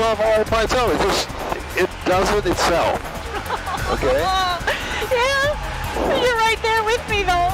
off all by itself. It does it itself. Okay? Yeah, you're right there with me though.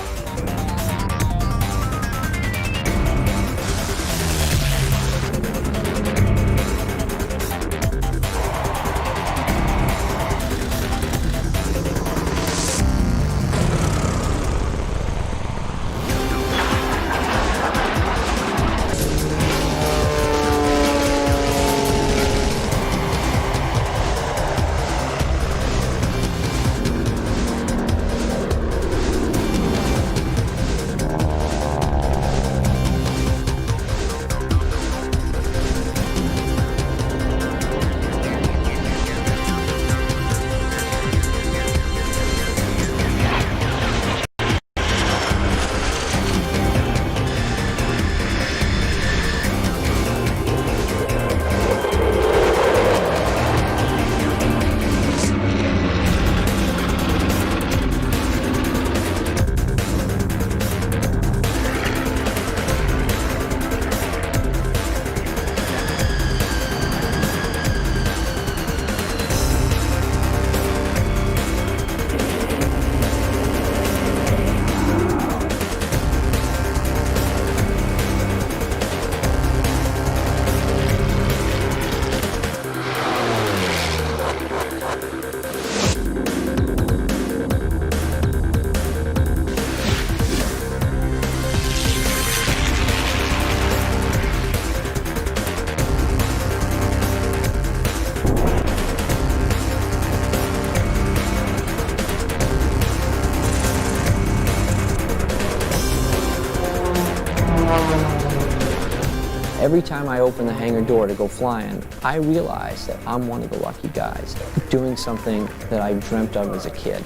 Every time I open the hangar door to go flying, I realize that I'm one of the lucky guys doing something that I dreamt of as a kid.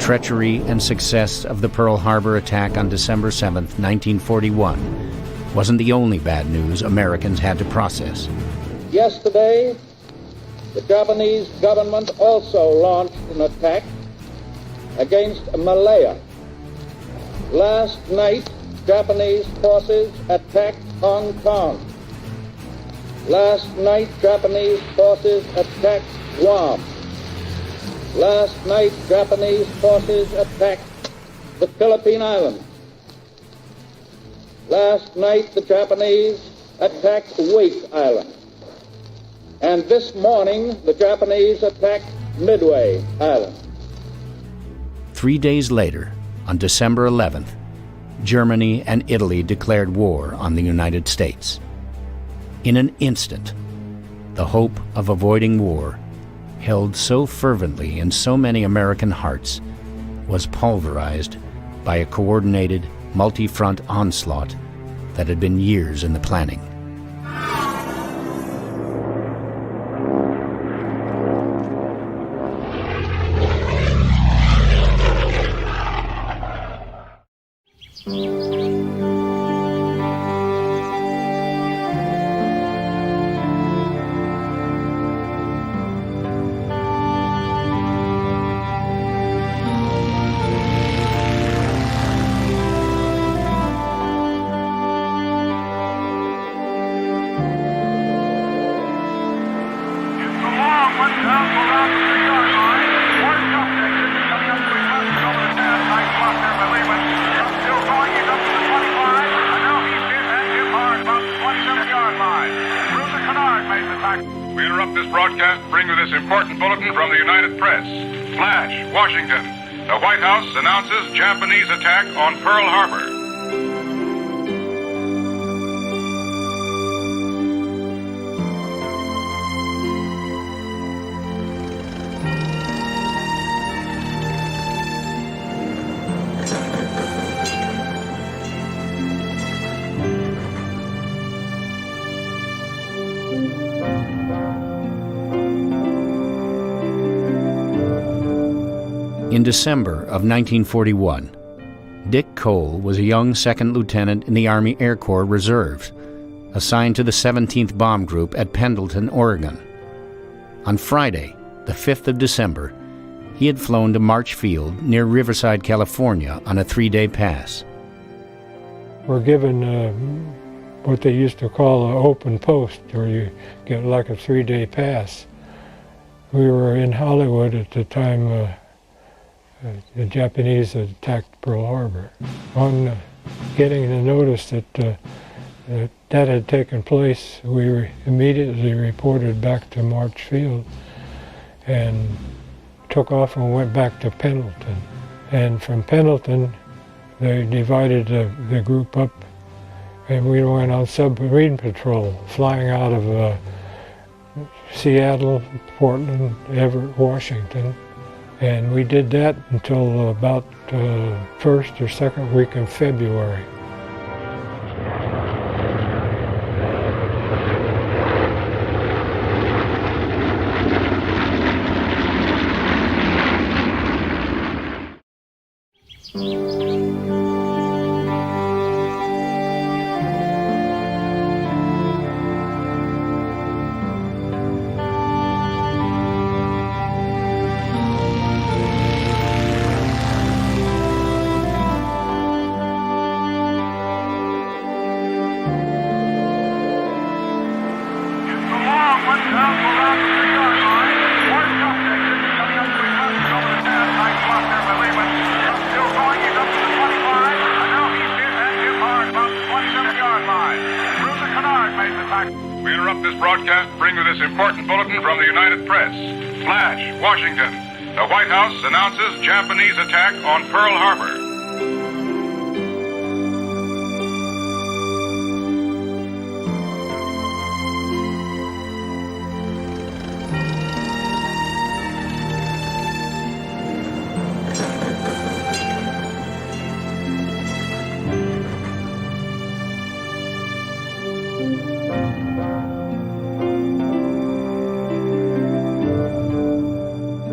treachery and success of the Pearl Harbor attack on December 7, 1941, wasn't the only bad news Americans had to process. Yesterday, the Japanese government also launched an attack against Malaya. Last night, Japanese forces attacked Hong Kong. Last night, Japanese forces attacked Guam. Last night, Japanese forces attacked the Philippine Islands. Last night, the Japanese attacked Wake Island. And this morning, the Japanese attacked Midway Island. 3 days later, on December 11th, Germany and Italy declared war on the United States. In an instant, the hope of avoiding war, held so fervently in so many American hearts, was pulverized by a coordinated, multi-front onslaught that had been years in the planning. We interrupt this broadcast to bring you this important bulletin from the United Press. Flash, Washington. The White House announces Japanese attack on Pearl Harbor. In December of 1941, Dick Cole was a young second lieutenant in the Army Air Corps Reserves, assigned to the 17th Bomb Group at Pendleton, Oregon. On Friday, the 5th of December, he had flown to March Field near Riverside, California on a 3-day pass. We're given what they used to call an open post, where you get like a 3-day pass. We were in Hollywood at the time the Japanese had attacked Pearl Harbor. On getting the notice that that had taken place, we immediately reported back to March Field and took off and went back to Pendleton. And from Pendleton, they divided the group up, and we went on submarine patrol, flying out of Seattle, Portland, Everett, Washington. And we did that until about first or second week in February. We interrupt this broadcast to bring you this important bulletin from the United Press. Flash, Washington. The White House announces Japanese attack on Pearl Harbor.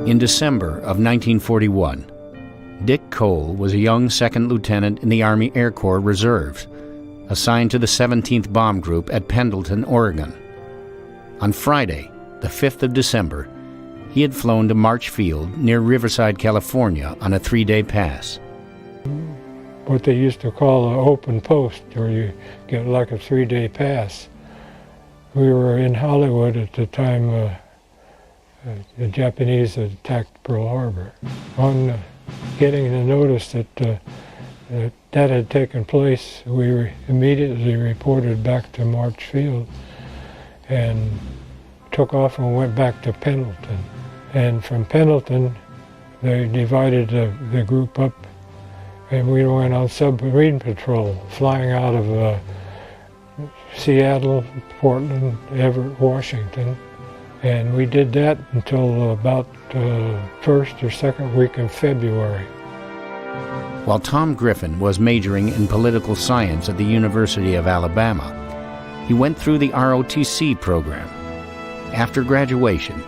In December of 1941, Dick Cole was a young second lieutenant in the Army Air Corps Reserves, assigned to the 17th Bomb Group at Pendleton, Oregon. On Friday, the 5th of December, he had flown to March Field near Riverside, California on a 3-day pass. What they used to call an open post, where you get like a 3-day pass. We were in Hollywood at the time the Japanese had attacked Pearl Harbor. On getting the notice that that had taken place, we immediately reported back to March Field and took off and went back to Pendleton. And from Pendleton, they divided the group up, and we went on submarine patrol, flying out of Seattle, Portland, Everett, Washington. And we did that until about first or second week in February. While Tom Griffin was majoring in political science at the University of Alabama, he went through the ROTC program. After graduation,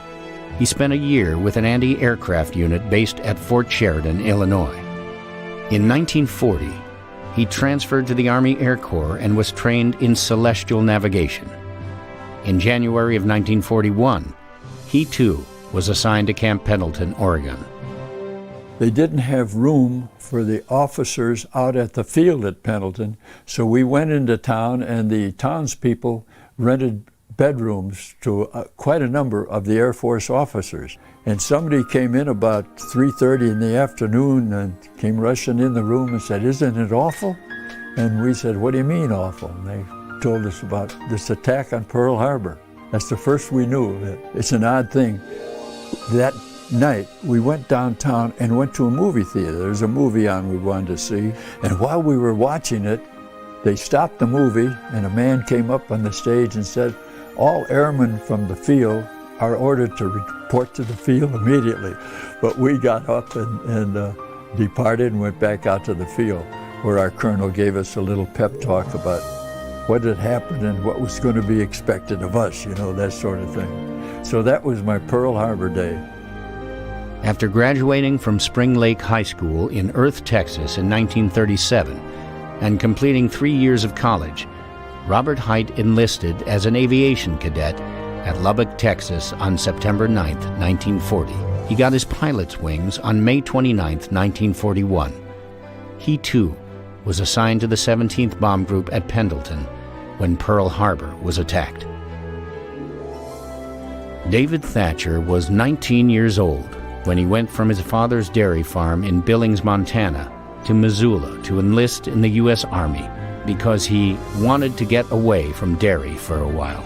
he spent a year with an anti-aircraft unit based at Fort Sheridan, Illinois. In 1940, he transferred to the Army Air Corps and was trained in celestial navigation. In January of 1941, he too was assigned to Camp Pendleton, Oregon. They didn't have room for the officers out at the field at Pendleton, so we went into town and the townspeople rented bedrooms to quite a number of the Air Force officers. And somebody came in about 3:30 in the afternoon and came rushing in the room and said, "Isn't it awful?" And we said, "What do you mean awful?" And they told us about this attack on Pearl Harbor. That's the first we knew of it. It's an odd thing. That night, we went downtown and went to a movie theater. There was a movie on we wanted to see. And while we were watching it, they stopped the movie and a man came up on the stage and said, "All airmen from the field are ordered to report to the field immediately." But we got up and departed and went back out to the field, where our colonel gave us a little pep talk about what had happened and what was going to be expected of us, you know, that sort of thing. So that was my Pearl Harbor day. After graduating from Spring Lake High School in Earth, Texas in 1937 and completing 3 years of college, Robert Height enlisted as an aviation cadet at Lubbock, Texas on September 9, 1940. He got his pilot's wings on May 29, 1941. He too was assigned to the 17th Bomb Group at Pendleton when Pearl Harbor was attacked. David Thatcher was 19 years old when he went from his father's dairy farm in Billings, Montana to Missoula to enlist in the U.S. Army because he wanted to get away from dairy for a while.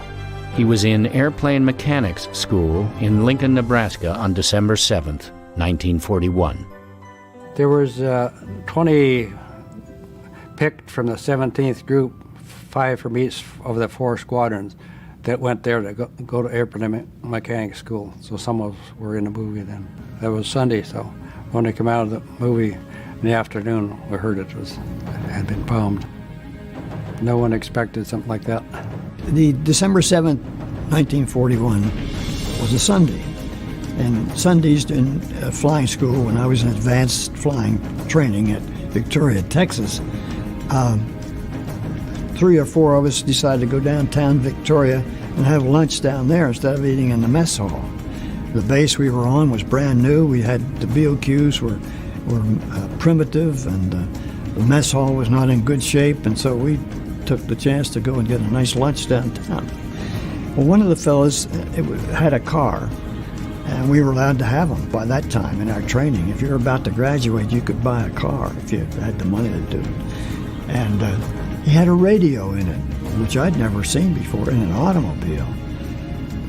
He was in airplane mechanics school in Lincoln, Nebraska on December 7, 1941. There was 20 picked from the 17th group, 5 from each of the 4 squadrons that went there to go to airplane mechanics school. So some of us were in the movie then. That was Sunday, so when they came out of the movie in the afternoon, we heard it had been bombed. No one expected something like that. The December 7th, 1941 was a Sunday. And Sundays in flying school, when I was in advanced flying training at Victoria, Texas, 3 or 4 of us decided to go downtown Victoria and have lunch down there instead of eating in the mess hall. The base we were on was brand new. We had the BOQs were primitive, and the mess hall was not in good shape, and so we took the chance to go and get a nice lunch downtown. Well, one of the fellas had a car, and we were allowed to have them by that time in our training. If you're about to graduate, you could buy a car if you had the money to do it. And he had a radio in it, which I'd never seen before in an automobile.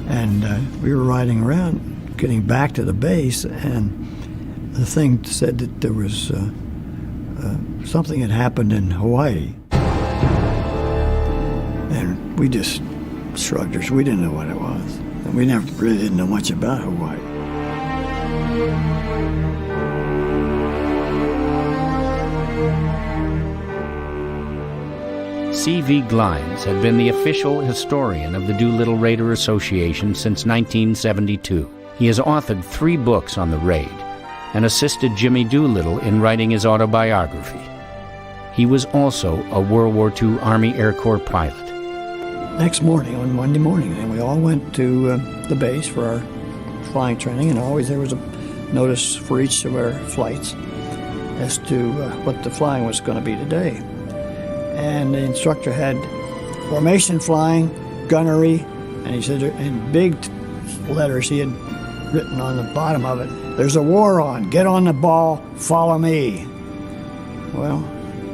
And we were riding around, getting back to the base, and the thing said that there was something had happened in Hawaii. And we just shrugged our shoulders. We didn't know what it was. And we really didn't know much about Hawaii. C.V. Glines had been the official historian of the Doolittle Raider Association since 1972. He has authored 3 books on the raid and assisted Jimmy Doolittle in writing his autobiography. He was also a World War II Army Air Corps pilot. Next morning, on Monday morning, and we all went to the base for our flying training, and always there was a notice for each of our flights as to what the flying was going to be today. And the instructor had formation flying, gunnery, and he said in big letters he had written on the bottom of it, "There's a war on. Get on the ball. Follow me." Well,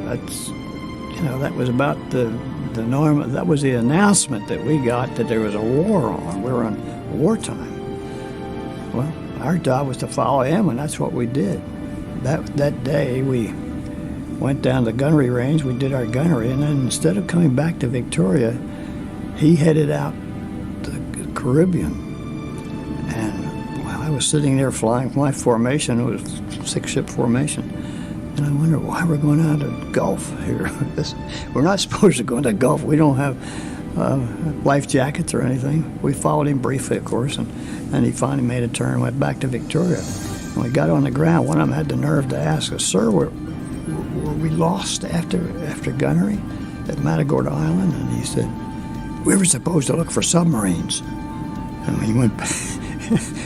that's, that was about the norm. That was the announcement that we got that there was a war on. We were on wartime. Well, our job was to follow him, and that's what we did. That day we went down to the gunnery range. We did our gunnery, and then instead of coming back to Victoria, he headed out to the Caribbean. And I was sitting there flying my formation. It was 6-ship formation. And I wonder why we're going out of the Gulf here. We're not supposed to go into the Gulf. We don't have life jackets or anything. We followed him briefly, of course, and he finally made a turn and went back to Victoria. When we got on the ground, one of them had the nerve to ask us, "Sir, were we lost after gunnery at Matagorda Island?" And he said, "We were supposed to look for submarines." And he went back.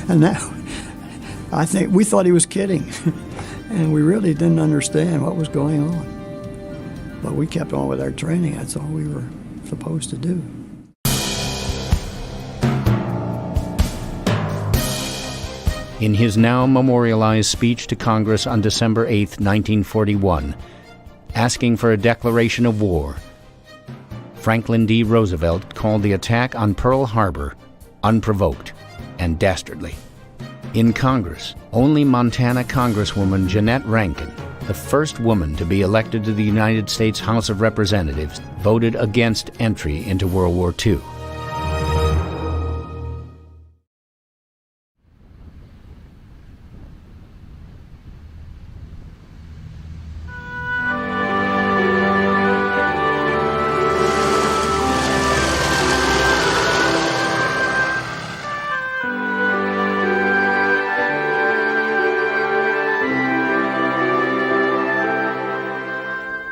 And now, I think we thought he was kidding. And we really didn't understand what was going on. But we kept on with our training. That's all we were supposed to do. In his now memorialized speech to Congress on December 8, 1941, asking for a declaration of war, Franklin D. Roosevelt called the attack on Pearl Harbor unprovoked and dastardly. In Congress, only Montana Congresswoman Jeanette Rankin, the first woman to be elected to the United States House of Representatives, voted against entry into World War II.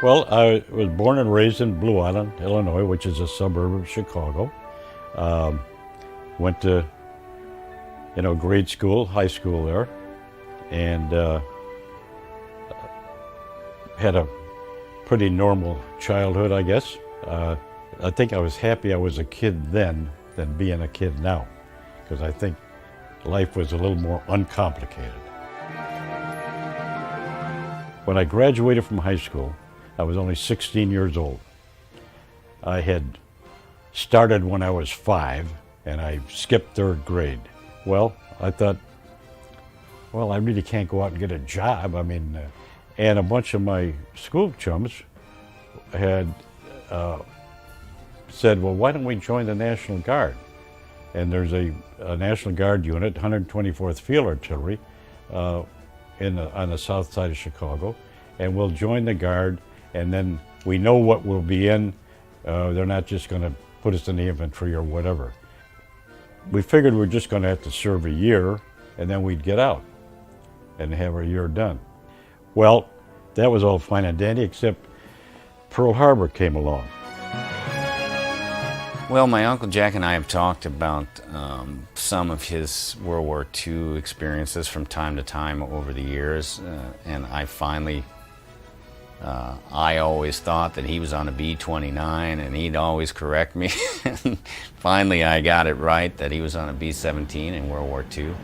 Well, I was born and raised in Blue Island, Illinois, which is a suburb of Chicago. Went to, grade school, high school there, and had a pretty normal childhood, I guess. I think I was happy I was a kid then than being a kid now, because I think life was a little more uncomplicated. When I graduated from high school, I was only 16 years old. I had started when I was 5, and I skipped 3rd grade. Well, I thought, I really can't go out and get a job. And a bunch of my school chums had said, well, why don't we join the National Guard? And there's a National Guard unit, 124th Field Artillery, on the south side of Chicago, and we'll join the Guard. And then we know what we'll be in. They're not just going to put us in the infantry or whatever. We figured we're just going to have to serve a year, and then we'd get out and have our year done. Well, that was all fine and dandy, except Pearl Harbor came along. Well, my Uncle Jack and I have talked about some of his World War II experiences from time to time over the years, and I finally I always thought that he was on a B-29, and he'd always correct me. Finally, I got it right that he was on a B-17 in World War II.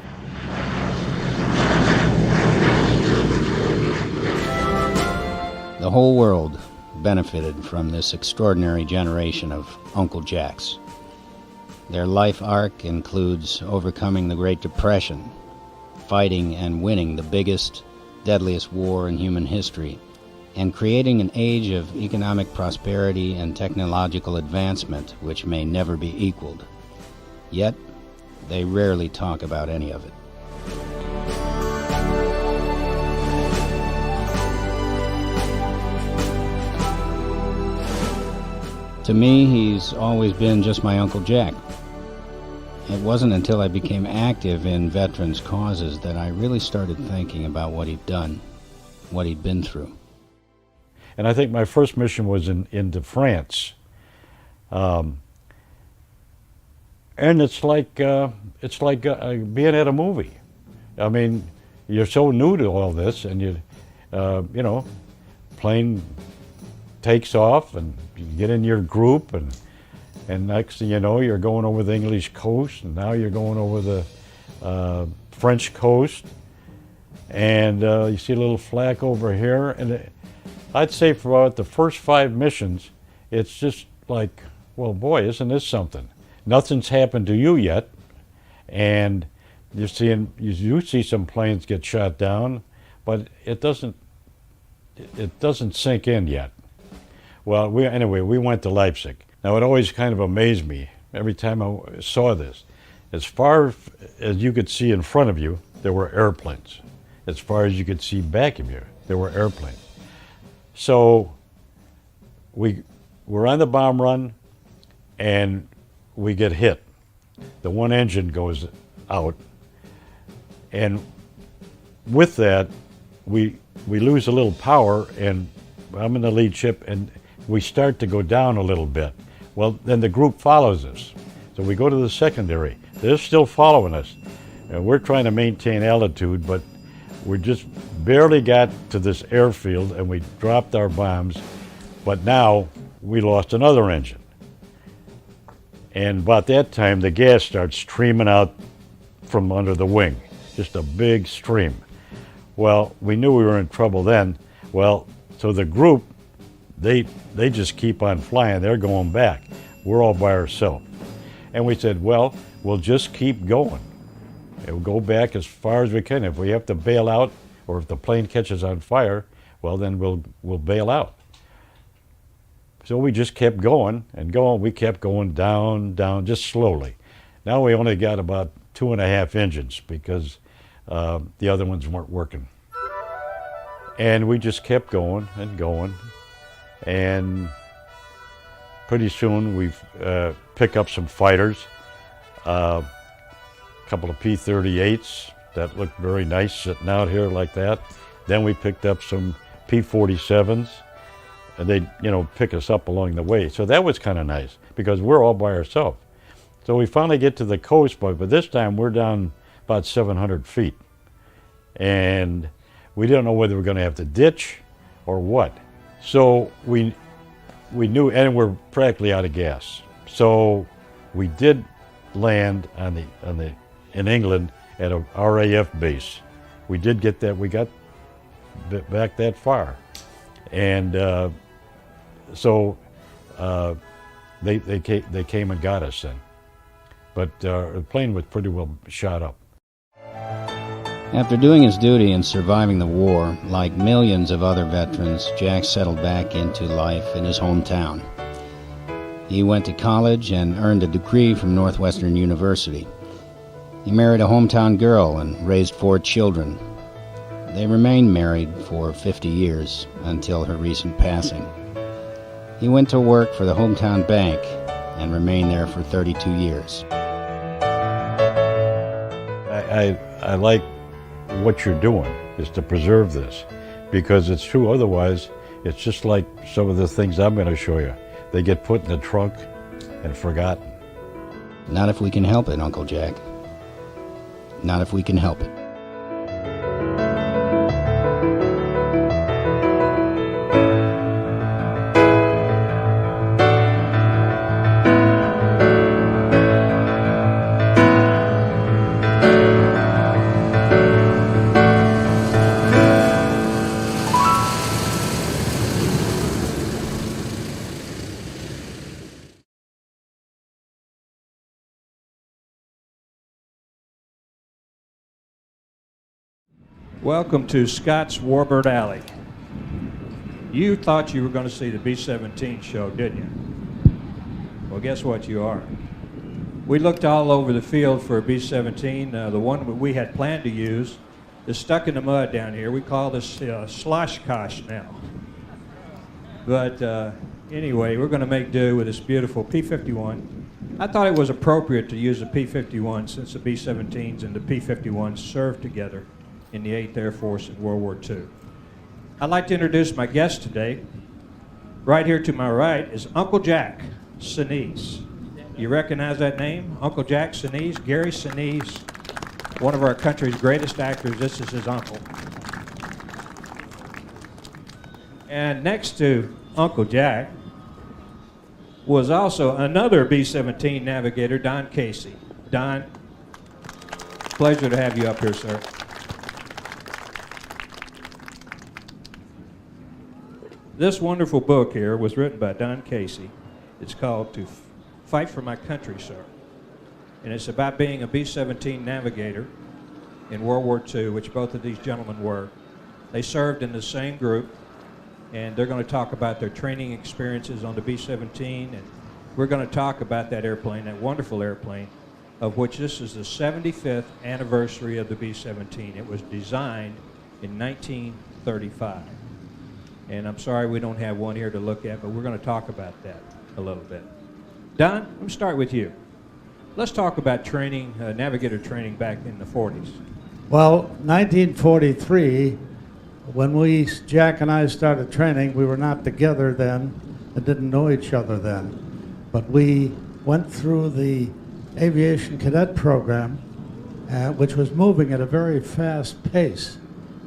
The whole world benefited from this extraordinary generation of Uncle Jacks. Their life arc includes overcoming the Great Depression, fighting and winning the biggest, deadliest war in human history, and creating an age of economic prosperity and technological advancement which may never be equaled. Yet, they rarely talk about any of it. To me, he's always been just my Uncle Jack. It wasn't until I became active in veterans' causes that I really started thinking about what he'd done, what he'd been through. And I think my first mission was into France. And it's like being at a movie. I mean, you're so new to all this, and you know, plane takes off, and you get in your group, and next thing you know, you're going over the English coast, and now you're going over the French coast, and you see a little flag over here, and I'd say for about the first 5 missions, it's just like, well, boy, isn't this something? Nothing's happened to you yet, and you see some planes get shot down, but it doesn't sink in yet. Well, we went to Leipzig. Now, it always kind of amazed me every time I saw this. As far as you could see in front of you, there were airplanes. As far as you could see back of you, there were airplanes. So we're on the bomb run, and we get hit. The one engine goes out, and with that, we lose a little power, and I'm in the lead ship, and we start to go down a little bit. Well, then the group follows us. So we go to the secondary. They're still following us. And we're trying to maintain altitude, but we just barely got to this airfield, and we dropped our bombs, but now we lost another engine. And about that time, the gas starts streaming out from under the wing, just a big stream. Well, we knew we were in trouble then. Well, so the group, they just keep on flying. They're going back. We're all by ourselves. And we said, well, we'll just keep going. And we'll go back as far as we can. If we have to bail out, or if the plane catches on fire, well, then we'll bail out. So we just kept going and going. We kept going down, down, just slowly. Now we only got about 2.5 engines because the other ones weren't working. And we just kept going and going. And pretty soon we pick up some fighters, a couple of P-38s that looked very nice sitting out here like that. Then we picked up some P-47s, and they, pick us up along the way. So that was kind of nice because we're all by ourselves. So we finally get to the coast, but this time we're down about 700 feet. And we didn't know whether we're going to have to ditch or what. So we knew, and we're practically out of gas. So we did land in England at a RAF base. We did get that. We got back that far, and so they came and got us then. But the plane was pretty well shot up. After doing his duty and surviving the war, like millions of other veterans, Jack settled back into life in his hometown. He went to college and earned a degree from Northwestern University. He married a hometown girl and raised 4 children. They remained married for 50 years until her recent passing. He went to work for the hometown bank and remained there for 32 years. I like what you're doing is to preserve this, because it's true. Otherwise, it's just like some of the things I'm going to show you. They get put in the trunk and forgotten. Not if we can help it, Uncle Jack. Not if we can help it. Welcome to Scott's Warbird Alley. You thought you were going to see the B-17 show, didn't you? Well, guess what, you are. We looked all over the field for a B-17. The one that we had planned to use is stuck in the mud down here. We call this sloshkosh now. But anyway, we're going to make do with this beautiful P-51. I thought it was appropriate to use the P-51 since the B-17s and the P-51s served together in the 8th Air Force in World War II. I'd like to introduce my guest today. Right here to my right is Uncle Jack Sinise. You recognize that name? Uncle Jack Sinise, Gary Sinise, one of our country's greatest actors. This is his uncle. And next to Uncle Jack was also another B-17 navigator, Don Casey. Don, pleasure to have you up here, sir. This wonderful book here was written by Don Casey. It's called To Fight for My Country, Sir. And it's about being a B-17 navigator in World War II, which both of these gentlemen were. They served in the same group, and they're going to talk about their training experiences on the B-17, and we're going to talk about that airplane, that wonderful airplane, of which this is the 75th anniversary of the B-17. It was designed in 1935. And I'm sorry we don't have one here to look at, but we're going to talk about that a little bit. Don, let me start with you. Let's talk about training, navigator training back in the 40s. Well, 1943, when Jack and I started training, we were not together then and didn't know each other then. But we went through the aviation cadet program, which was moving at a very fast pace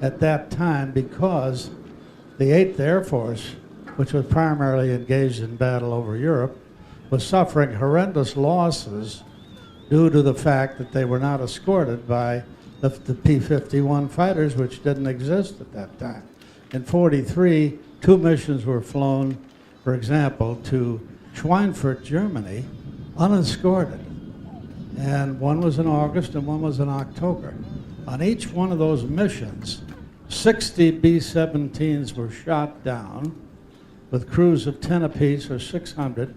at that time because the 8th Air Force, which was primarily engaged in battle over Europe, was suffering horrendous losses due to the fact that they were not escorted by the P-51 fighters, which didn't exist at that time. In 43, 2 missions were flown, for example, to Schweinfurt, Germany, unescorted. And one was in August and one was in October. On each one of those missions, 60 B-17s were shot down with crews of 10 apiece, or 600,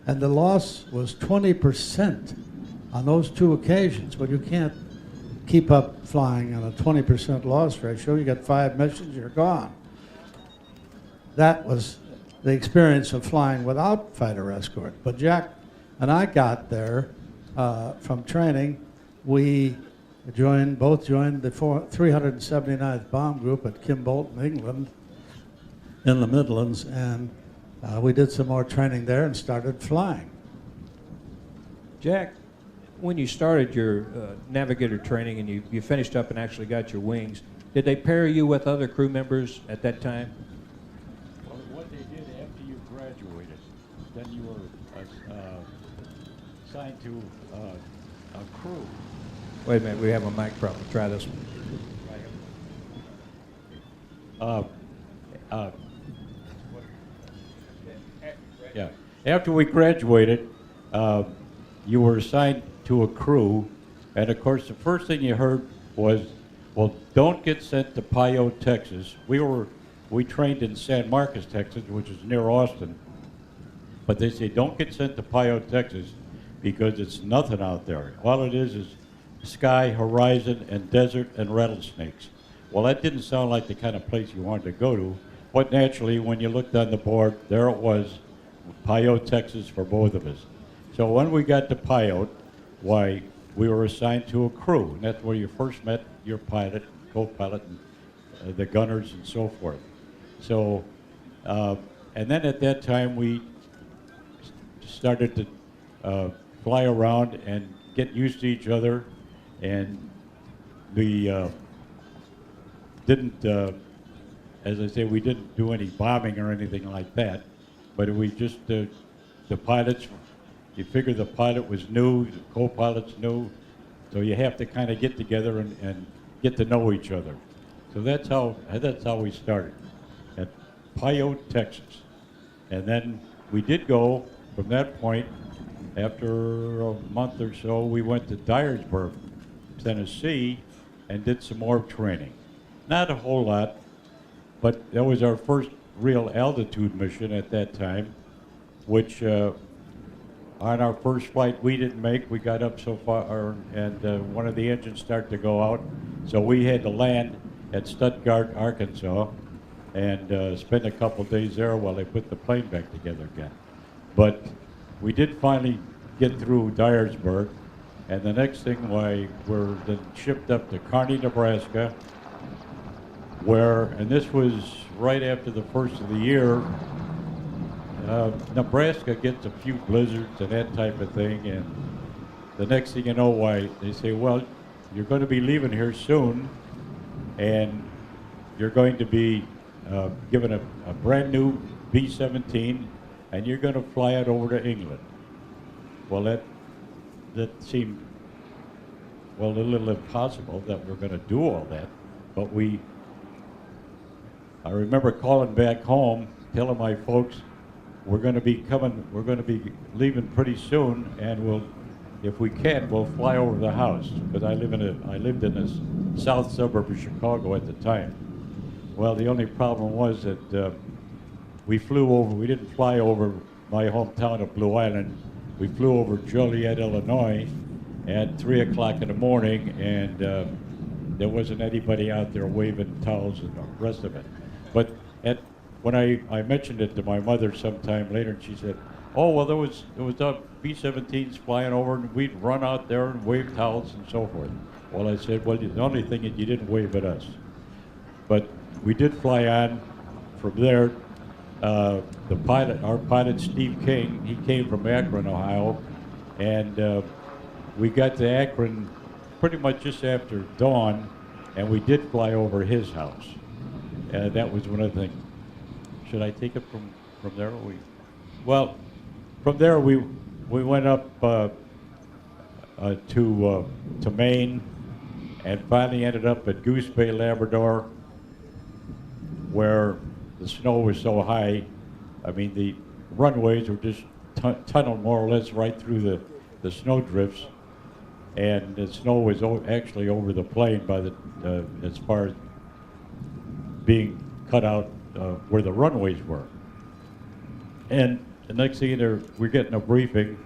and the loss was 20% on those 2 occasions. Well, you can't keep up flying on a 20% loss ratio. You got 5 missions, you're gone. That was the experience of flying without fighter escort. But Jack and I got there from training. We both joined the 379th Bomb Group at Kimbolton, England, in the Midlands, and we did some more training there and started flying. Jack, when you started your navigator training and you finished up and actually got your wings, did they pair you with other crew members at that time? Well, what they did after you graduated, then you were assigned to a crew. Wait a minute, we have a mic problem. Try this one. Yeah. After we graduated, you were assigned to a crew, and of course the first thing you heard was, well, don't get sent to Pio, Texas. We trained in San Marcos, Texas, which is near Austin, but they say don't get sent to Pio, Texas, because it's nothing out there. All it is sky, horizon, and desert, and rattlesnakes. Well, that didn't sound like the kind of place you wanted to go to, but naturally, when you looked on the board, there it was, Pio, Texas, for both of us. So when we got to Pio, why, we were assigned to a crew, and that's where you first met your pilot, co-pilot, and the gunners, and so forth. So, and then at that time, we started to fly around and get used to each other, and we didn't, as I say, we didn't do any bombing or anything like that, but we just, the pilots, you figure the pilot was new, the co-pilot's new, so you have to kind of get together and get to know each other. So that's how we started, at Pio, Texas. And then we did go, from that point, after a month or so, we went to Dyersburg, Tennessee, and did some more training. Not a whole lot, but that was our first real altitude mission at that time, which on our first flight we didn't make. We got up so far, and one of the engines started to go out, so we had to land at Stuttgart, Arkansas, and spend a couple days there while they put the plane back together again. But we did finally get through Dyersburg, and the next thing we're then shipped up to Kearney, Nebraska, and this was right after the first of the year. Nebraska gets a few blizzards and that type of thing, and the next thing you know, why they say, well, you're going to be leaving here soon, and you're going to be given a brand new B-17, and you're going to fly it over to England. Well, that seemed, well, a little impossible that we're going to do all that, but I remember calling back home, telling my folks, we're going to be leaving pretty soon, and if we can, we'll fly over the house, because I lived in the south suburb of Chicago at the time. Well, the only problem was that we didn't fly over my hometown of Blue Island. We flew over Joliet, Illinois at 3 o'clock in the morning, and there wasn't anybody out there waving towels and the rest of it. But when I mentioned it to my mother sometime later, and she said, oh, well, there was B-17s flying over, and we'd run out there and wave towels and so forth. Well, I said, well, the only thing is you didn't wave at us. But we did fly on from there. Our pilot, Steve King, he came from Akron, Ohio, and we got to Akron pretty much just after dawn, and we did fly over his house. That was one of the things. Should I take it from there? Well, from there we went up to Maine, and finally ended up at Goose Bay, Labrador, where the snow was so high. I mean, the runways were just tunneled more or less right through the snow drifts, and the snow was actually over the plane as far as being cut out where the runways were. And the next thing we're getting a briefing,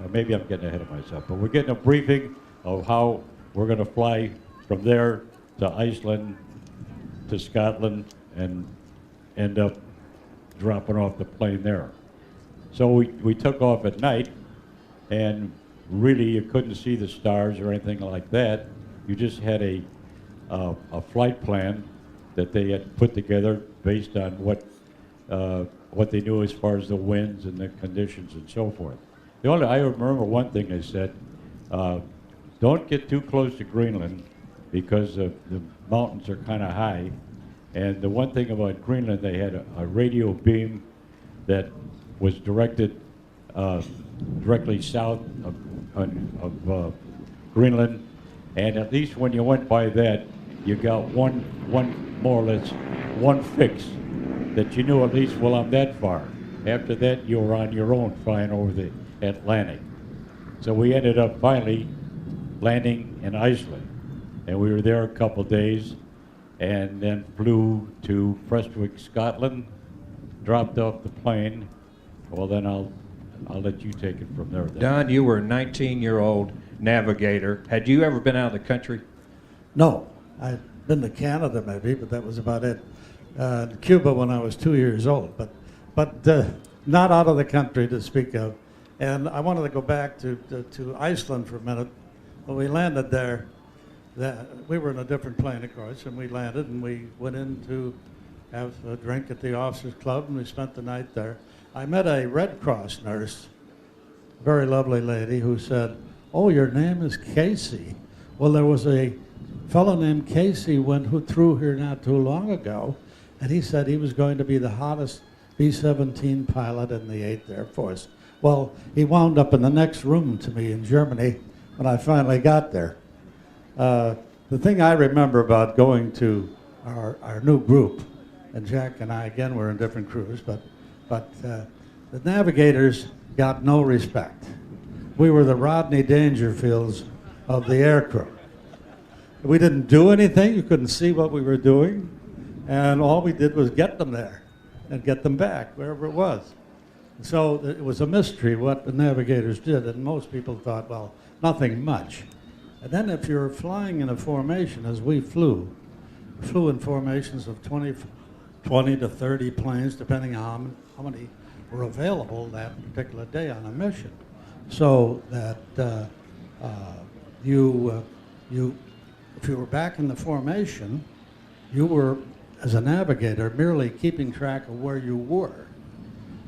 maybe I'm getting ahead of myself, but we're getting a briefing of how we're going to fly from there to Iceland, to Scotland, and end up dropping off the plane there. So we took off at night, and really you couldn't see the stars or anything like that. You just had a flight plan that they had put together based on what they knew as far as the winds and the conditions and so forth. I remember one thing they said, don't get too close to Greenland because the mountains are kind of high. And the one thing about Greenland, they had a radio beam that was directed directly south of Greenland, and at least when you went by that, you got one more or less one fix that you knew at least, well, I'm that far. After that, you were on your own flying over the Atlantic. So we ended up finally landing in Iceland, and we were there a couple days, and then flew to Prestwick, Scotland, dropped off the plane. Well, then I'll let you take it from there. Don, you were a 19-year-old navigator. Had you ever been out of the country? No. I'd been to Canada maybe, but that was about it. Cuba when I was 2 years old, but not out of the country to speak of. And I wanted to go back to Iceland for a minute. When we landed there, we were in a different plane, of course, and we landed and we went in to have a drink at the officers' club, and we spent the night there. I met a Red Cross nurse, a very lovely lady, who said, "Oh, your name is Casey." Well, there was a fellow named Casey who through here not too long ago, and he said he was going to be the hottest B-17 pilot in the 8th Air Force. Well, he wound up in the next room to me in Germany when I finally got there. The thing I remember about going to our new group, and Jack and I, again, were in different crews, but the navigators got no respect. We were the Rodney Dangerfields of the aircrew. We didn't do anything. You couldn't see what we were doing. And all we did was get them there and get them back, wherever it was. So it was a mystery what the navigators did, and most people thought, well, nothing much. And then if you're flying in a formation, as we flew in formations of 20 to 30 planes, depending on how many were available that particular day on a mission. so that if you were back in the formation, you were, as a navigator, merely keeping track of where you were.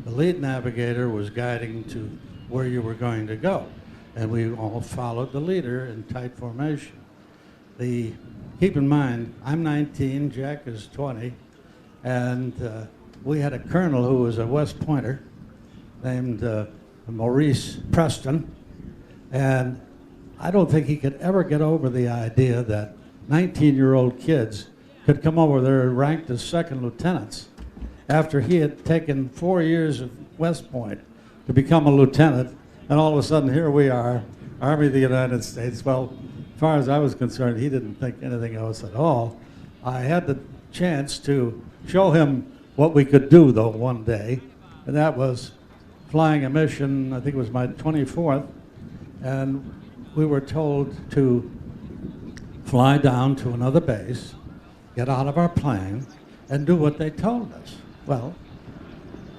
The lead navigator was guiding to where you were going to go, and we all followed the leader in tight formation. Keep in mind, I'm 19, Jack is 20, and we had a colonel who was a West Pointer named Maurice Preston, and I don't think he could ever get over the idea that 19-year-old kids could come over there ranked as second lieutenants after he had taken 4 years of West Point to become a lieutenant, and all of a sudden here we are, Army of the United States. Well, as far as I was concerned, he didn't think anything else at all. I had the chance to show him what we could do, though, one day, and that was flying a mission. I think it was my 24th, and we were told to fly down to another base, get out of our plane, and do what they told us. Well,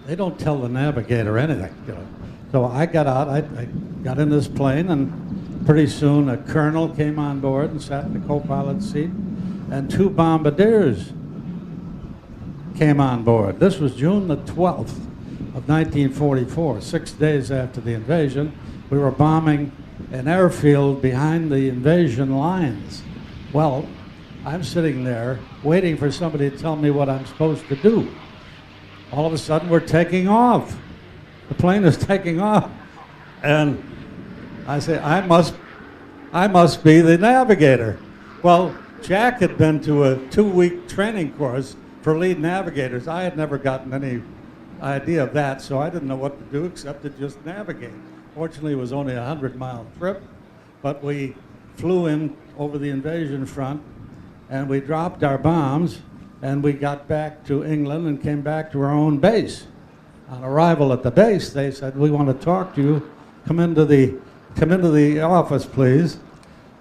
they don't tell the navigator anything, you know. So I got out, I got in this plane, and pretty soon a colonel came on board and sat in the co-pilot seat, and 2 bombardiers came on board. This was June the 12th of 1944, 6 days after the invasion. We were bombing an airfield behind the invasion lines. Well, I'm sitting there waiting for somebody to tell me what I'm supposed to do. All of a sudden, we're taking off. The plane is taking off. And I say, I must be the navigator. Well, Jack had been to a 2-week training course for lead navigators. I had never gotten any idea of that, so I didn't know what to do except to just navigate. Fortunately, it was only a 100-mile trip, but we flew in over the invasion front, and we dropped our bombs, and we got back to England and came back to our own base. On arrival at the base, they said, "We want to talk to you. Come into the office, please.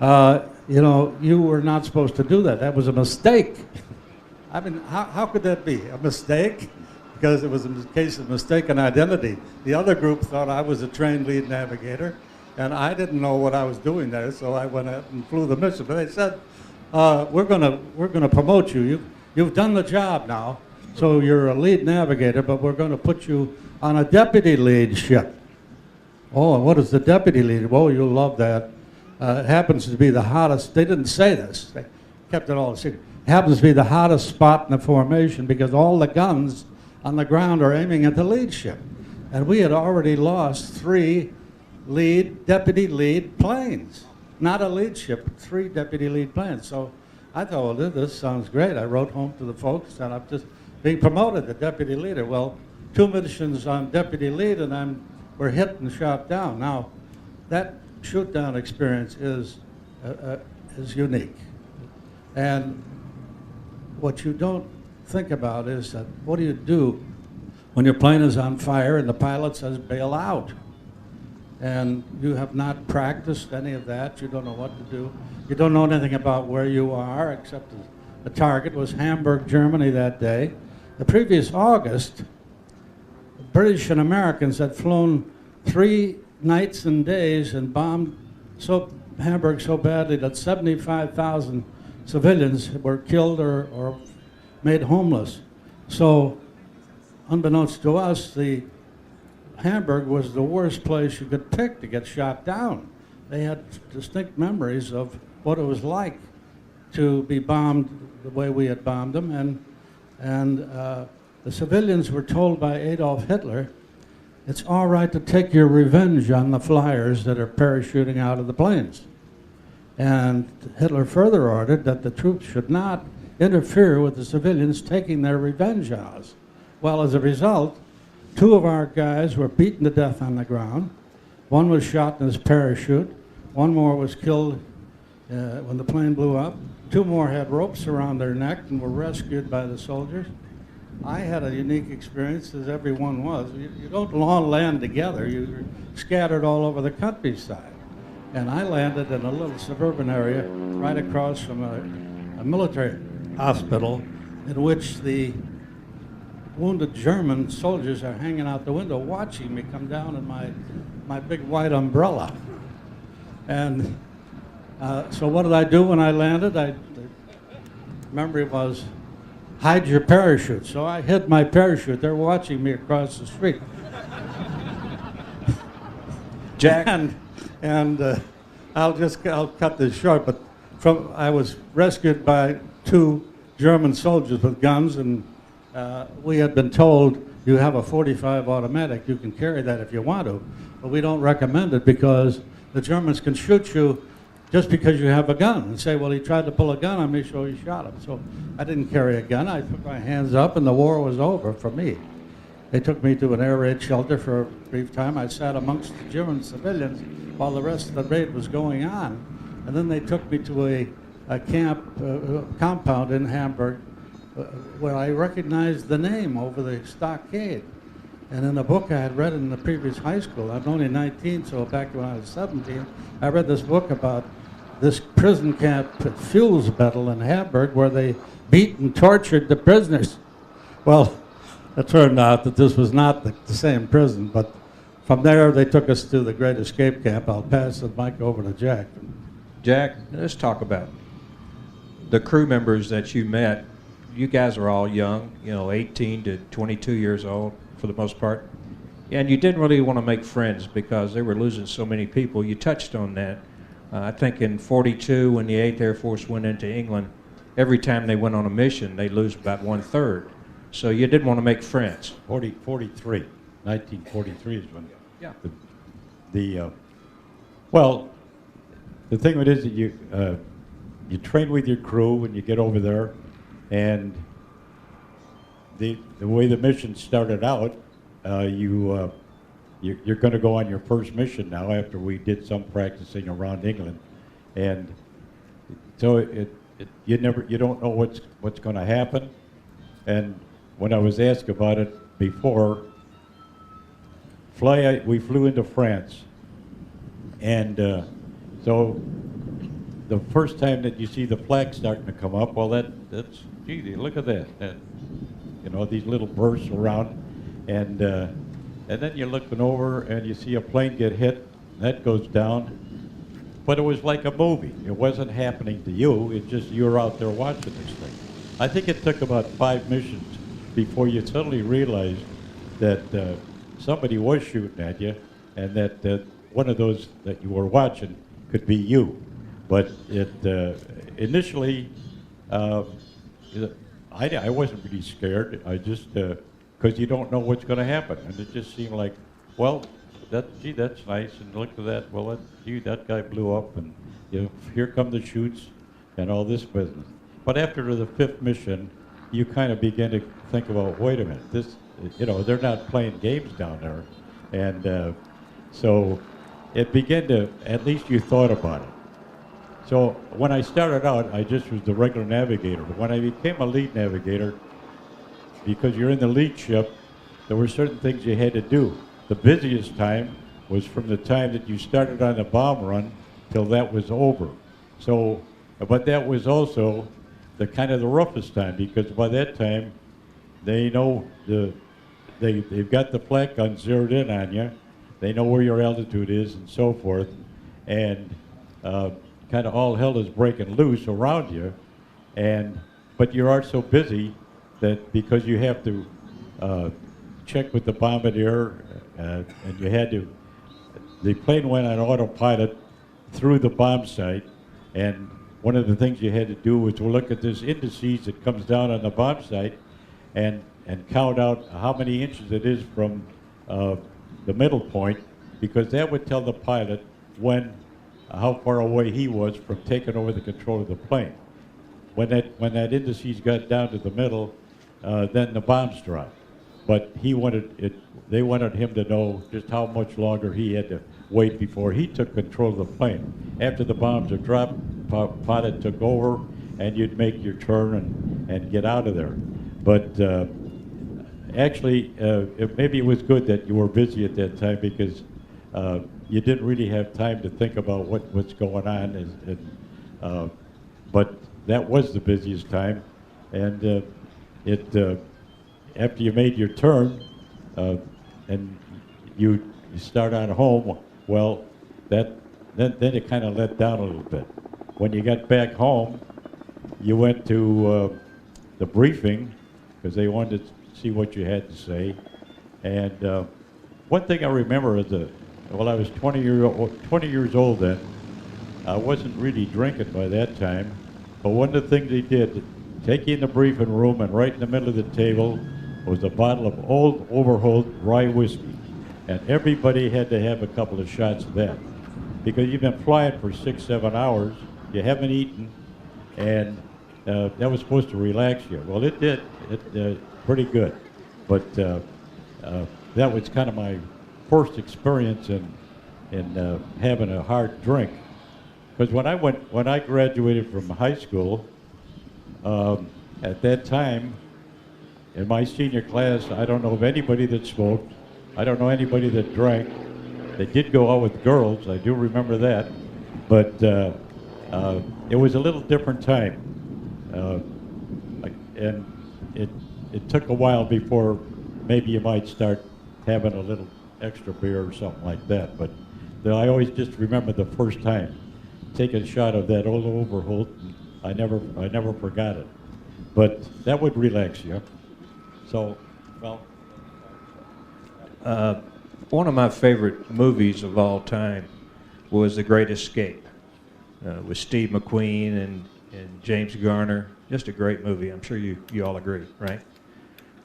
You know, you were not supposed to do that. That was a mistake." I mean, how could that be a mistake? Because it was a case of mistaken identity. The other group thought I was a trained lead navigator, and I didn't know what I was doing there, so I went out and flew the mission. But they said, we're gonna promote you. You've done the job now, so you're a lead navigator, but we're going to put you on a deputy lead ship. Oh, and what is the deputy lead? Well, you'll love that. It happens to be the hottest. They didn't say this. They kept it all a secret. It happens to be the hottest spot in the formation because all the guns on the ground are aiming at the lead ship. And we had already lost 3 deputy lead planes. Not a lead ship, 3 deputy lead planes. So I thought, well, this sounds great. I wrote home to the folks, and I'm just being promoted to deputy leader. Well, 2 missions on deputy lead, and we're hit and shot down. Now, that shoot-down experience is unique. And what you don't think about is that what do you do when your plane is on fire and the pilot says bail out? And you have not practiced any of that. You don't know what to do. You don't know anything about where you are, except the target was Hamburg, Germany that day. The previous August, the British and Americans had flown 3 nights and days and bombed Hamburg so badly that 75,000 civilians were killed or made homeless. So, unbeknownst to us, the Hamburg was the worst place you could pick to get shot down. They had distinct memories of what it was like to be bombed the way we had bombed them, and the civilians were told by Adolf Hitler, it's all right to take your revenge on the flyers that are parachuting out of the planes. And Hitler further ordered that the troops should not interfere with the civilians taking their revenge on us. Well, as a result, 2 of our guys were beaten to death on the ground. 1 was shot in his parachute. 1 more was killed when the plane blew up. 2 more had ropes around their neck and were rescued by the soldiers. I had a unique experience, as everyone was. You don't all land together. You're scattered all over the countryside. And I landed in a little suburban area right across from a military hospital in which the wounded German soldiers are hanging out the window watching me come down in my my big white umbrella. And so what did I do when I landed? The memory was, hide your parachute. So I hid my parachute. They're watching me across the street. Jack? And I'll cut this short, but I was rescued by 2 German soldiers with guns, and we had been told, you have a .45 automatic, you can carry that if you want to, but we don't recommend it because the Germans can shoot you just because you have a gun and say, well, he tried to pull a gun on me, so he shot him. So I didn't carry a gun. I put my hands up, and the war was over for me. They took me to an air raid shelter for a brief time. I sat amongst the German civilians while the rest of the raid was going on. And then they took me to a compound in Hamburg where I recognized the name over the stockade. And in a book I had read in the previous high school, I'm only 19, so back when I was 17, I read this book about this prison camp at Fuhlsbüttel in Hamburg where they beat and tortured the prisoners. Well, it turned out that this was not the same prison, but from there they took us to the Great Escape Camp. I'll pass the mic over to Jack. Jack, let's talk about the crew members that you met. You guys are all young, 18 to 22 years old for the most part. And you didn't really want to make friends because they were losing so many people. You touched on that. I think in 42, when the 8th Air Force went into England, every time they went on a mission, they'd lose about 1/3. So you didn't want to make friends. 1943 is when well, the thing with it is that you train with your crew when you get over there, and the way the mission started out, you're going to go on your first mission now after we did some practicing around England, and so you don't know what's going to happen. And when I was asked about it before, we flew into France, and so the first time that you see the flag starting to come up, well, that's gee, look at that, these little bursts around, and then you're looking over and you see a plane get hit, that goes down, but it was like a movie. It wasn't happening to you. It's just you're out there watching this thing. I think it took about 5 missions before you suddenly realized that somebody was shooting at you, and that one of those that you were watching could be you. But initially, I wasn't really scared. I just, because you don't know what's going to happen, and it just seemed like, well, that's nice, and look at that. Well, that guy blew up, and here come the shoots, and all this business. But after the 5th mission, you kind of begin to think about, wait a minute, this, they're not playing games down there, and so it began to, at least you thought about it. So when I started out, I just was the regular navigator. But when I became a lead navigator, because you're in the lead ship, there were certain things you had to do. The busiest time was from the time that you started on the bomb run till that was over. So, but that was also the kind of the roughest time, because by that time, they know they've got the flak gun zeroed in on you. They know where your altitude is and so forth, and kind of all hell is breaking loose around you, but you are so busy that because you have to check with the bombardier, and you had to, the plane went on autopilot through the bomb site, and one of the things you had to do was to look at this indices that comes down on the bomb site and count out how many inches it is from the middle point, because that would tell the pilot how far away he was from taking over the control of the plane. When that indices got down to the middle, then the bombs dropped. But they wanted him to know just how much longer he had to wait before he took control of the plane. After the bombs are dropped, pilot took over, and you'd make your turn and get out of there. But actually, maybe it was good that you were busy at that time, because you didn't really have time to think about what's going on. But that was the busiest time, and after you made your turn, and you you start on home, well, then it kind of let down a little bit. When you got back home, you went to the briefing because they wanted to see what you had to say. And one thing I remember is well, I was 20 years old then. I wasn't really drinking by that time, but one of the things they did, take you in the briefing room, and right in the middle of the table was a bottle of old Overholt rye whiskey. And everybody had to have a couple of shots of that. Because you've been flying for 6-7 hours, you haven't eaten, and that was supposed to relax you. Well, it did, pretty good. But that was kind of my first experience in having a hard drink. Because when I graduated from high school, at that time, in my senior class, I don't know of anybody that smoked. I don't know anybody that drank. They did go out with girls, I do remember that. But it was a little different time. And it took a while before maybe you might start having a little extra beer or something like that. But I always just remember the first time taking a shot of that old Overholt. I never forgot it. But that would relax you. So, well. One of my favorite movies of all time was The Great Escape with Steve McQueen and James Garner. Just a great movie. I'm sure you all agree, right?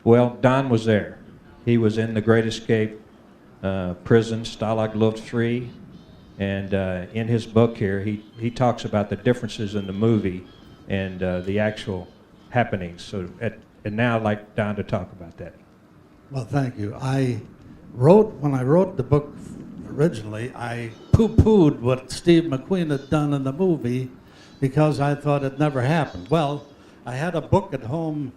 Well, Don was there. He was in The Great Escape prison, Stalag Luft 3. And in his book here, he talks about the differences in the movie and the actual happenings. So, and now I'd like Don to talk about that. Well, thank you. When I wrote the book originally, I poo-pooed what Steve McQueen had done in the movie because I thought it never happened. Well, I had a book at home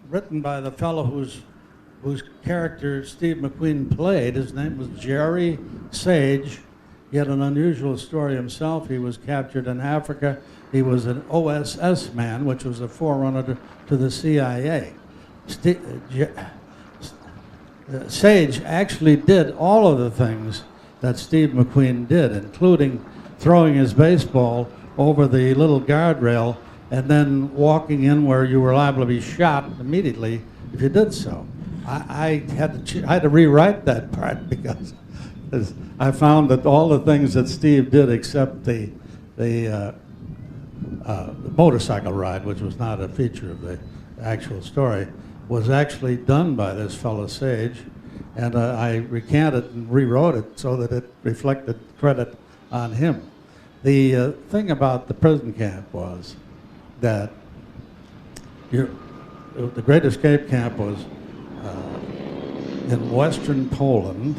written by the fellow whose character Steve McQueen played. His name was Jerry Sage. He had an unusual story himself. He was captured in Africa. He was an OSS man, which was a forerunner to the CIA. Sage actually did all of the things that Steve McQueen did, including throwing his baseball over the little guardrail and then walking in where you were liable to be shot immediately if you did so. I had to rewrite that part because I found that all the things that Steve did, except the motorcycle ride, which was not a feature of the actual story, was actually done by this fellow Sage, and I recanted and rewrote it so that it reflected credit on him. The thing about the prison camp was that the Great Escape Camp was in western Poland.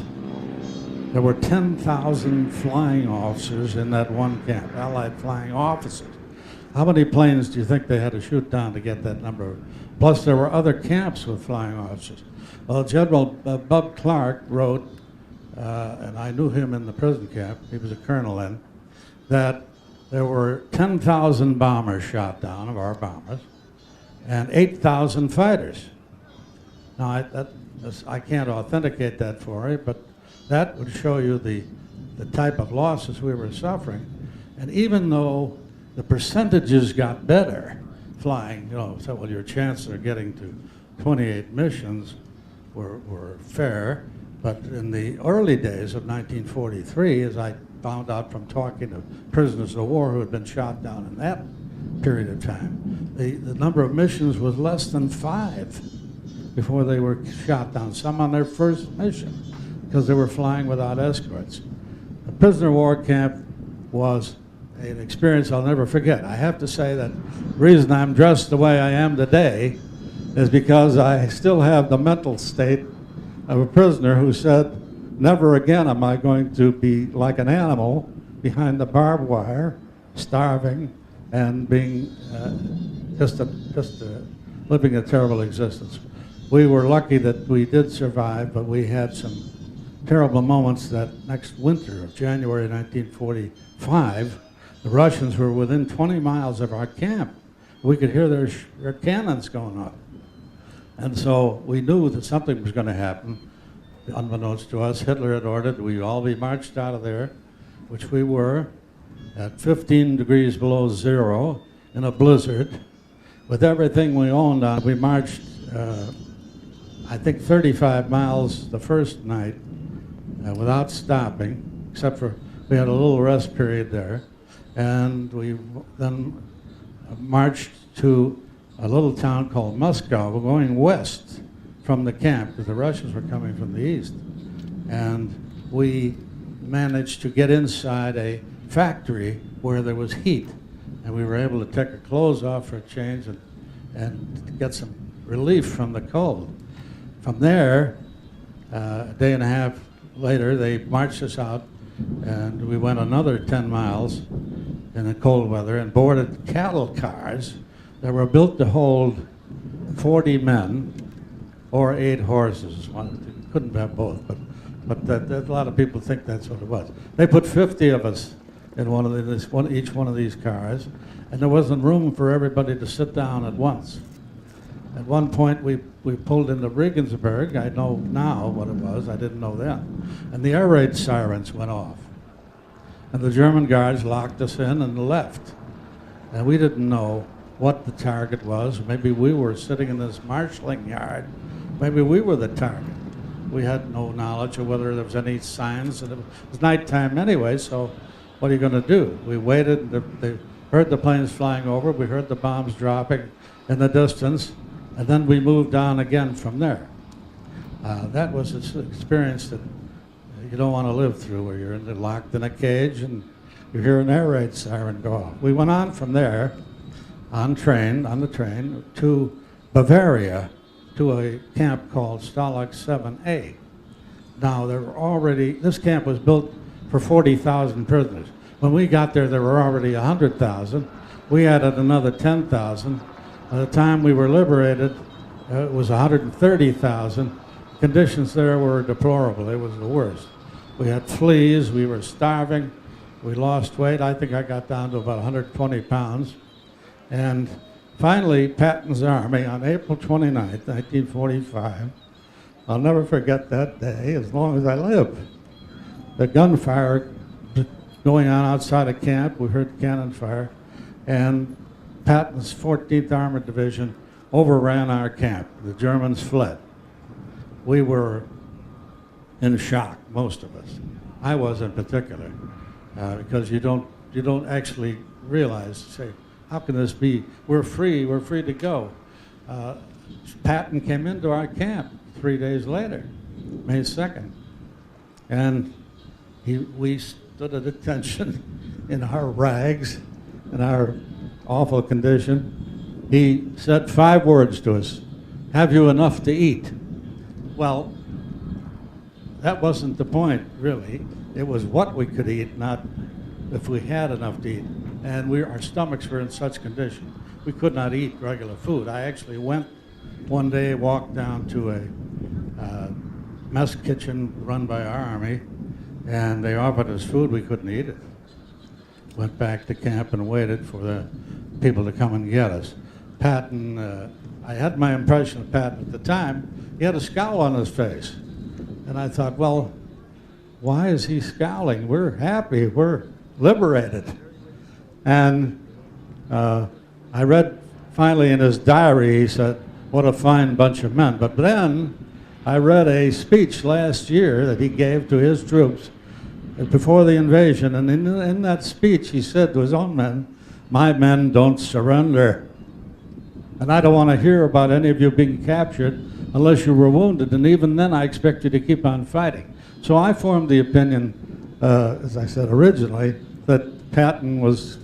There were 10,000 flying officers in that one camp, Allied flying officers. How many planes do you think they had to shoot down to get that number? Plus, there were other camps with flying officers. Well, General Bub Clark wrote, and I knew him in the prison camp, he was a colonel then, that there were 10,000 bombers shot down, of our bombers, and 8,000 fighters. Now, I can't authenticate that for you, but that would show you the type of losses we were suffering. And even though the percentages got better flying, so well, your chances of getting to 28 missions were fair, but in the early days of 1943, as I found out from talking to prisoners of war who had been shot down in that period of time, the number of missions was less than 5 before they were shot down, some on their first mission, because they were flying without escorts. The prisoner of war camp was an experience I'll never forget. I have to say that the reason I'm dressed the way I am today is because I still have the mental state of a prisoner who said, never again am I going to be like an animal behind the barbed wire, starving and being just living a terrible existence. We were lucky that we did survive, but we had some terrible moments that next winter of January 1945. The Russians were within 20 miles of our camp. We could hear their cannons going off. And so we knew that something was going to happen. unbeknownst to us, Hitler had ordered we all be marched out of there, which we were, at 15 degrees below zero in a blizzard. With everything we owned on, we marched, I think, 35 miles the first night without stopping, except for we had a little rest period there. And we then marched to a little town called Moscow. We're going west from the camp because the Russians were coming from the east. And we managed to get inside a factory where there was heat. And we were able to take our clothes off for a change and get some relief from the cold. From there, a day and a half later, they marched us out, and we went another 10 miles in the cold weather and boarded cattle cars that were built to hold 40 men or 8 horses. One, couldn't have both, but a lot of people think that's what it was. They put 50 of us in each one of these cars, and there wasn't room for everybody to sit down at once. At one point, we pulled into Regensburg. I know now what it was. I didn't know then. And the air raid sirens went off. And the German guards locked us in and left. And we didn't know what the target was. Maybe we were sitting in this marshalling yard. Maybe we were the target. We had no knowledge of whether there was any signs. And it was nighttime anyway, so what are you going to do? We waited. They heard the planes flying over. We heard the bombs dropping in the distance. And then we moved on again from there. That was an experience that you don't want to live through, where you're locked in a cage and you hear an air raid siren go off. We went on from there on the train to Bavaria, to a camp called Stalag 7A. Now, this camp was built for 40,000 prisoners. When we got there were already 100,000. We added another 10,000. By the time we were liberated, it was 130,000. Conditions there were deplorable. It was the worst. We had fleas. We were starving. We lost weight. I think I got down to about 120 pounds. And finally, Patton's Army, on April 29th, 1945, I'll never forget that day as long as I live. The gunfire going on outside of camp. We heard cannon fire. And Patton's 14th Armored Division overran our camp. The Germans fled. We were in shock, most of us. I was in particular, because you don't actually realize, say, how can this be? We're free to go. Patton came into our camp 3 days later, May 2nd, and we stood at attention in our rags, in our awful condition. He said 5 words to us: "Have you enough to eat?" Well, that wasn't the point, really. It was what we could eat, not if we had enough to eat. And our stomachs were in such condition, we could not eat regular food. I actually went one day, walked down to a mess kitchen run by our Army, and they offered us food. We couldn't eat it. Went back to camp and waited for the people to come and get us. Patton, I had my impression of Patton at the time. He had a scowl on his face. And I thought, well, why is he scowling? We're happy, we're liberated. And I read finally in his diary, he said, what a fine bunch of men. But then I read a speech last year that he gave to his troops before the invasion, and in that speech he said to his own men, "My men don't surrender. And I don't want to hear about any of you being captured unless you were wounded, and even then I expect you to keep on fighting." So I formed the opinion, as I said originally, that Patton was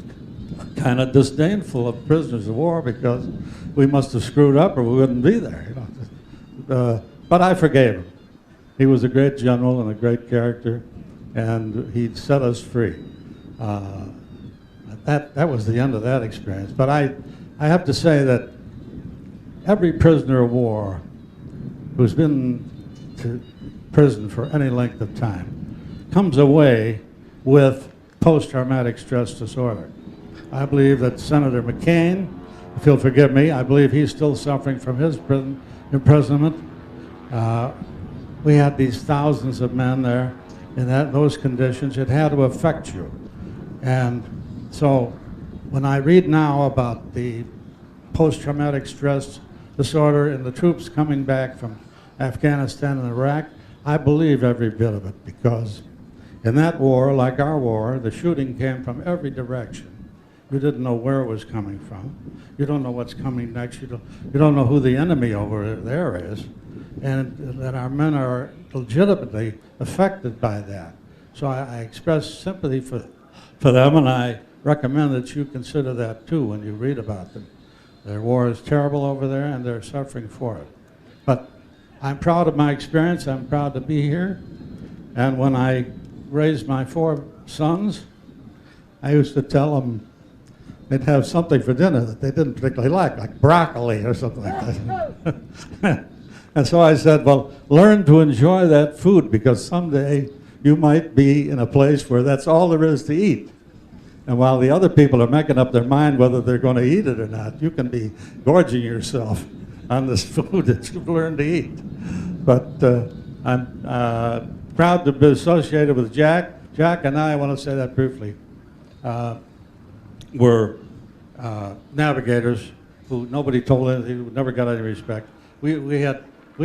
kind of disdainful of prisoners of war because we must have screwed up or we wouldn't be there. But I forgave him. He was a great general and a great character, and he set us free. That was the end of that experience. But I have to say that every prisoner of war who's been to prison for any length of time comes away with post-traumatic stress disorder. I believe that Senator McCain, if he'll forgive me, I believe he's still suffering from his imprisonment. we had these thousands of men there in those conditions. It had to affect you. And so when I read now about the post-traumatic stress disorder and the troops coming back from Afghanistan and Iraq, I believe every bit of it, because in that war, like our war, the shooting came from every direction. You didn't know where it was coming from. You don't know what's coming next. You don't know who the enemy over there is. And that our men are legitimately affected by that. So I express sympathy for them, and I recommend that you consider that too when you read about them. Their war is terrible over there, and they're suffering for it. But I'm proud of my experience. I'm proud to be here. And when I raised my 4 sons, I used to tell them they'd have something for dinner that they didn't particularly like broccoli or something like that. And so I said, well, learn to enjoy that food, because someday you might be in a place where that's all there is to eat. And while the other people are making up their mind whether they're going to eat it or not, you can be gorging yourself on this food that you've learned to eat. But I'm proud to be associated with Jack. Jack and I want to say that briefly, were navigators who nobody told anything, who never got any respect. We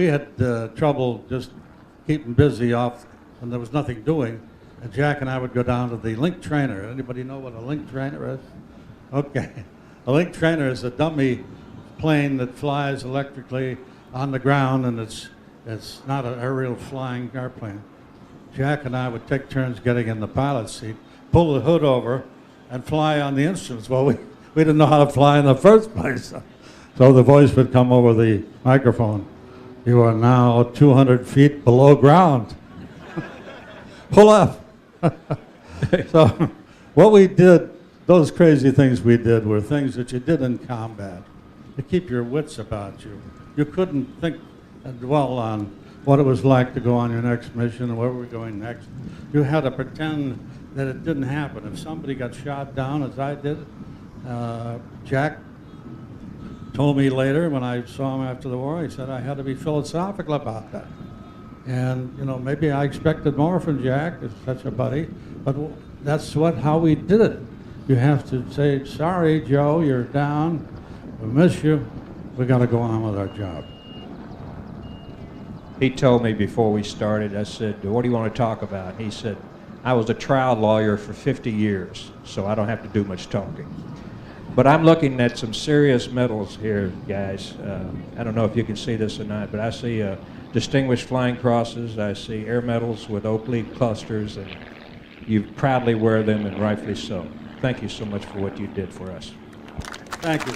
had trouble just keeping busy off when there was nothing doing. And Jack and I would go down to the link trainer. Anybody know what a link trainer is? Okay. A link trainer is a dummy plane that flies electrically on the ground, and it's not an aerial flying airplane. Jack and I would take turns getting in the pilot's seat, pull the hood over, and fly on the instruments. Well, we didn't know how to fly in the first place. So the voice would come over the microphone. You are now 200 feet below ground. Pull up. So what we did, those crazy things we did, were things that you did in combat to keep your wits about you. You couldn't think and dwell on what it was like to go on your next mission and where we're going next. You had to pretend that it didn't happen. If somebody got shot down, as I did, Jack told me later when I saw him after the war, he said I had to be philosophical about that. And, you know, maybe I expected more from Jack as such a buddy, but that's how we did it. You have to say, sorry, Joe, you're down. We miss you. We got to go on with our job. He told me before we started, I said, what do you want to talk about? He said, I was a trial lawyer for 50 years, so I don't have to do much talking. But I'm looking at some serious medals here, guys. I don't know if you can see this or not, but I see Distinguished Flying Crosses. I see air medals with oak leaf clusters, and you proudly wear them, and rightfully so. Thank you so much for what you did for us. Thank you.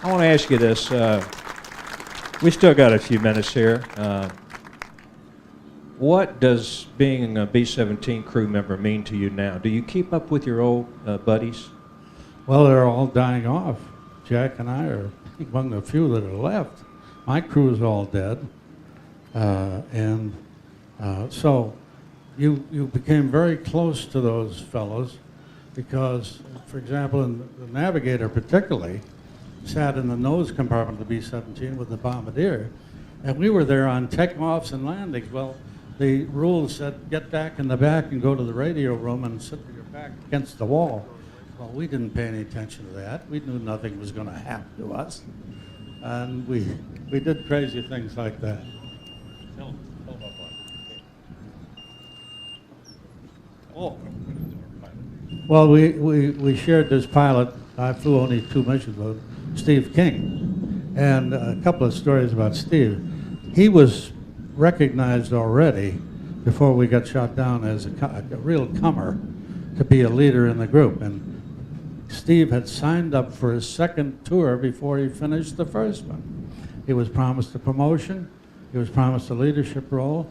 I want to ask you this. We still got a few minutes here. What does being a B-17 crew member mean to you now? Do you keep up with your old buddies? Well, they're all dying off. Jack and I are among the few that are left. My crew is all dead. So you became very close to those fellows because, for example, in the Navigator particularly, sat in the nose compartment of the B-17 with the bombardier, and we were there on takeoffs and landings. Well, the rules said get back in the back and go to the radio room and sit with your back against the wall. Well, we didn't pay any attention to that. We knew nothing was going to happen to us, and we did crazy things like that. Oh. Well, we shared this pilot. I flew only 2 missions with Steve King, and a couple of stories about Steve. He was recognized already before we got shot down as a real comer to be a leader in the group, and Steve had signed up for his second tour before he finished the first one. He was promised a promotion, he was promised a leadership role,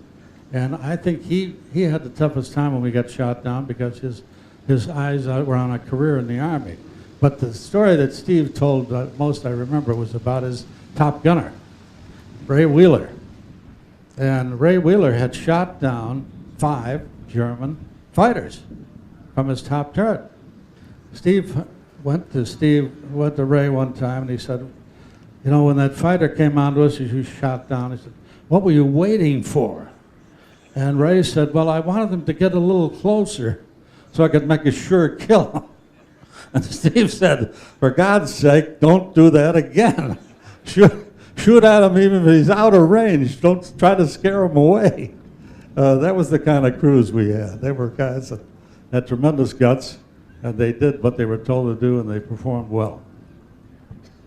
and I think he had the toughest time when we got shot down because his eyes were on a career in the Army. But the story that Steve told most I remember was about his top gunner, Ray Wheeler. And Ray Wheeler had shot down 5 German fighters from his top turret. Steve went to Ray one time, and he said, you know, when that fighter came onto us, he was shot down. He said, what were you waiting for? And Ray said, well, I wanted them to get a little closer so I could make a sure kill. And Steve said, for God's sake, don't do that again. Shoot at him even if he's out of range. Don't try to scare him away. That was the kind of crews we had. They were guys that had tremendous guts, and they did what they were told to do, and they performed well.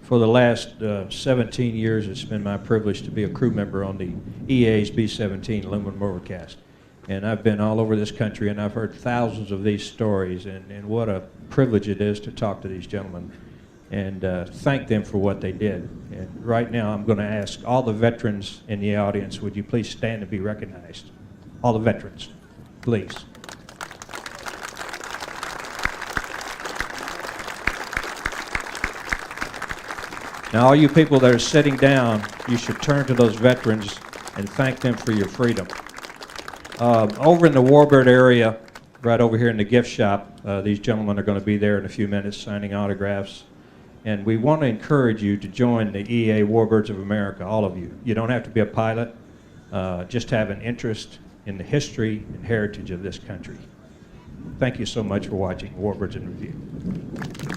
For the last 17 years, it's been my privilege to be a crew member on the EA's B-17 aluminum overcast. And I've been all over this country, and I've heard thousands of these stories, and what a privilege it is to talk to these gentlemen and thank them for what they did. And right now, I'm going to ask all the veterans in the audience, would you please stand and be recognized? All the veterans, please. Now, all you people that are sitting down, you should turn to those veterans and thank them for your freedom. Over in the Warbird area, right over here in the gift shop, these gentlemen are going to be there in a few minutes signing autographs. And we want to encourage you to join the EA Warbirds of America, all of you. You don't have to be a pilot, just have an interest in the history and heritage of this country. Thank you so much for watching Warbirds in Review.